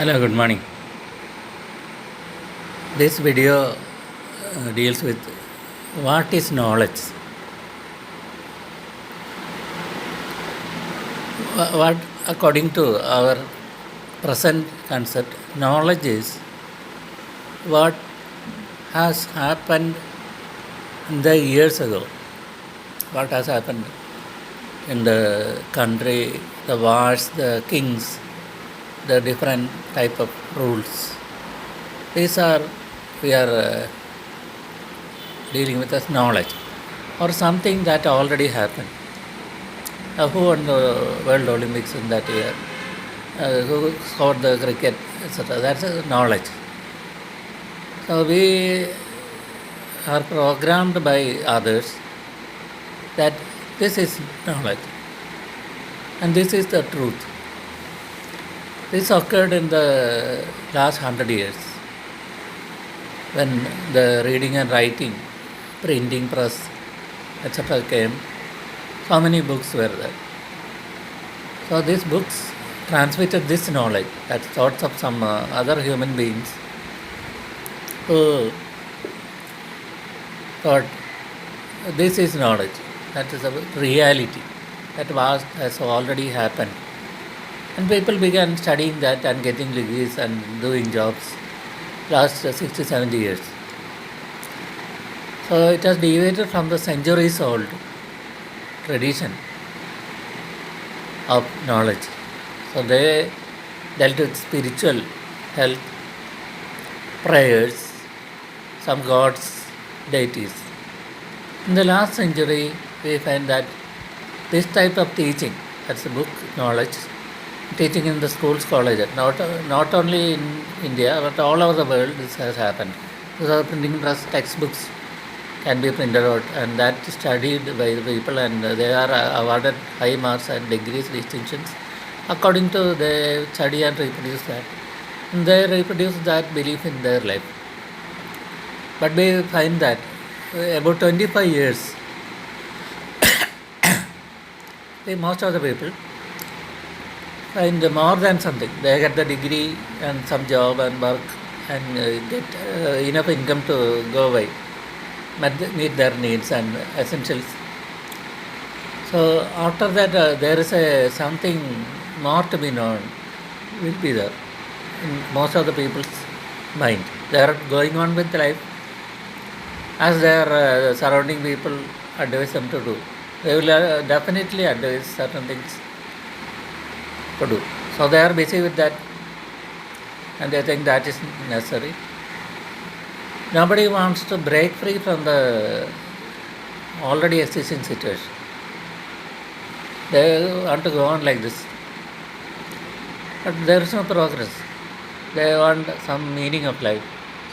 Hello, good morning. This video deals with what is knowledge. What, according to our present concept, knowledge is what has happened in the years ago. What has happened in the country, the wars, the kings, the different type of rules. These are we are dealing with as knowledge or something that already happened. Who won the World Olympics in that year? Who scored the cricket, etc. That's knowledge. So we are programmed by others that this is knowledge and this is the truth. This occurred in the last 100 years when the reading and writing, printing press, etc. came. So many books were there. So these books transmitted this knowledge, that's thoughts of some other human beings who thought this is knowledge, that is a reality, that has already happened. And people began studying that and getting degrees and doing jobs last 60, 70 years. So it has deviated from the centuries old tradition of knowledge. So they dealt with spiritual health, prayers, some gods, deities. In the last century, we find that this type of teaching, that's the book knowledge, teaching in the schools, colleges, not only in India, but all over the world, this has happened. So printing press textbooks can be printed out and that studied by the people, and they are awarded high marks and degrees, distinctions, according to they study and reproduce that. And they reproduce that belief in their life. But we find that about 25 years, most of the people find more than something. They get the degree and some job and work and get enough income to go by, meet their needs and essentials. So after that, there is something more to be known will be there in most of the people's mind. They are going on with life as their surrounding people advise them to do. They will definitely advise certain things to do. So they are busy with that and they think that is necessary. Nobody wants to break free from the already existing situation. They want to go on like this. But there is no progress. They want some meaning of life.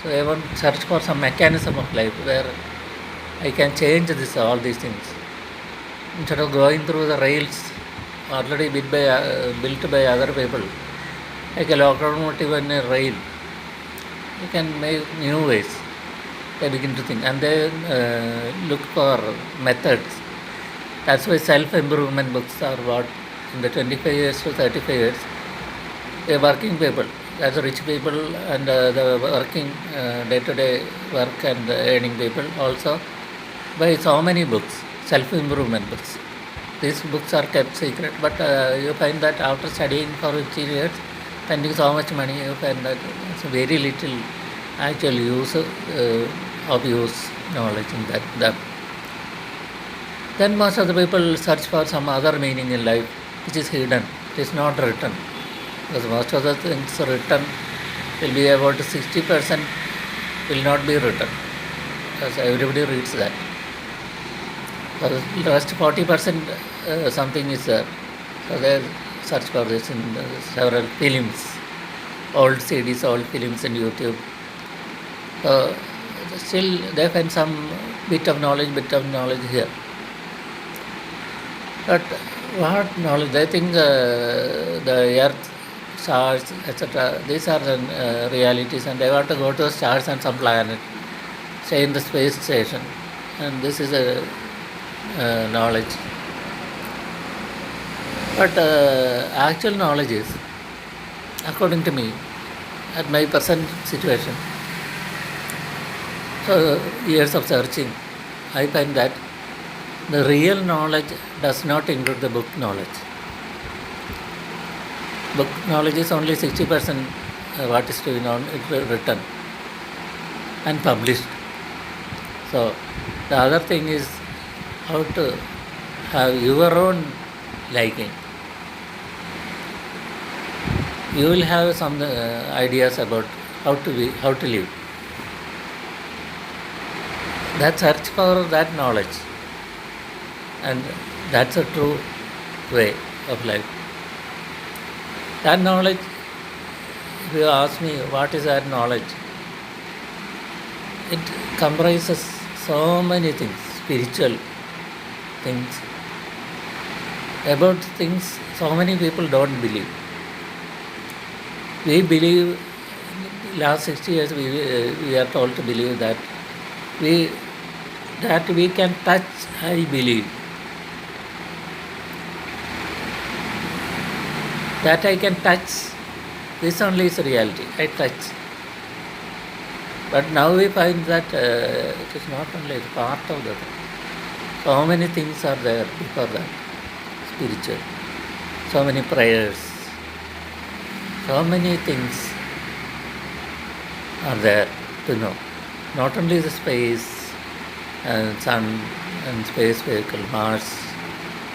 So they want to search for some mechanism of life where I can change this, all these things. Instead of going through the rails already built by other people, like a locomotive and a rail, you can make new ways. They begin to think and they look for methods. That's why self-improvement books are what in the 25 years to 35 years, the working people, that's the rich people and the working day-to-day work and earning people also buy so many books, self-improvement books. These books are kept secret, but you find that after studying for 15 years, spending so much money, you find that it's very little actual use of knowledge in that. Then most of the people search for some other meaning in life which is hidden, it is not written. Because most of the things written will be about 60% will not be written. Because everybody reads that. The rest 40% something is there. So they search for this in several films, old CDs, old films in YouTube. So still they find some bit of knowledge here. But what knowledge? They think the earth, stars, etc. These are the realities, and they want to go to the stars and some planet, stay in the space station, and this is a knowledge. But actual knowledge is, according to me, at my present situation. So years of searching, I find that the real knowledge does not include the book knowledge. Book knowledge is only 60% what is to be known, written and published. So the other thing is how to have your own liking. You will have some ideas about how to live. That search for that knowledge, and that's a true way of life. That knowledge, if you ask me what is that knowledge, it comprises so many things, spiritual things, about things so many people don't believe. We believe, last 60 years we are told to believe that we can touch, I believe. That I can touch, this only is reality, I touch. But now we find that it is not only a part of the thing. So many things are there before that, spiritual. So many prayers, so many things are there to know. Not only the space and sun and space vehicle, Mars,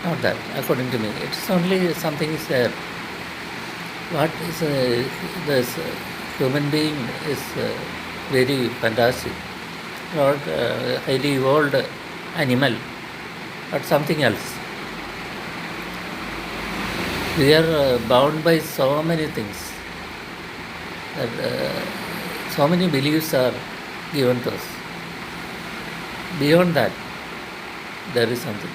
not that, according to me. It's only something is there. What is this human being is very fantastic, not highly evolved animal, but something else. We are bound by so many things, that so many beliefs are given to us. Beyond that, there is something.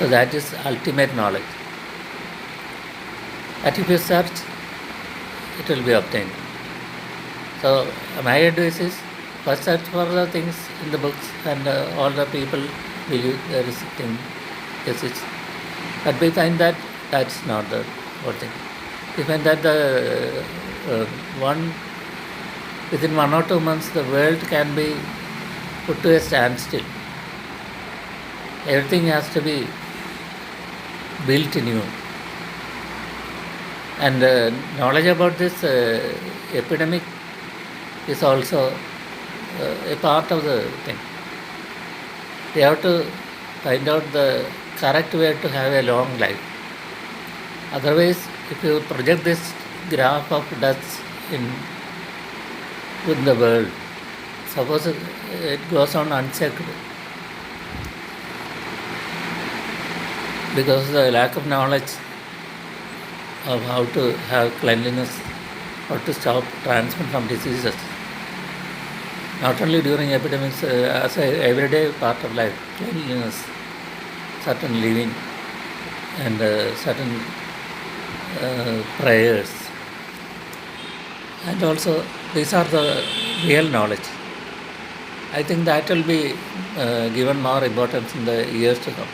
So that is ultimate knowledge. That if you search, it will be obtained. So my advice is, first search for the things in the books, and all the people believe there is a thing, yes, it's. But we find that that's not the whole thing. We find that within 1 or 2 months, the world can be put to a standstill. Everything has to be built new. And knowledge about this epidemic is also a part of the thing. We have to find out the correct way to have a long life. Otherwise, if you project this graph of deaths in the world, suppose it goes on unchecked because of the lack of knowledge of how to have cleanliness, how to stop transmission from diseases. Not only during epidemics, as an everyday part of life, cleanliness, certain living, and certain prayers. And also, these are the real knowledge. I think that will be given more importance in the years to come.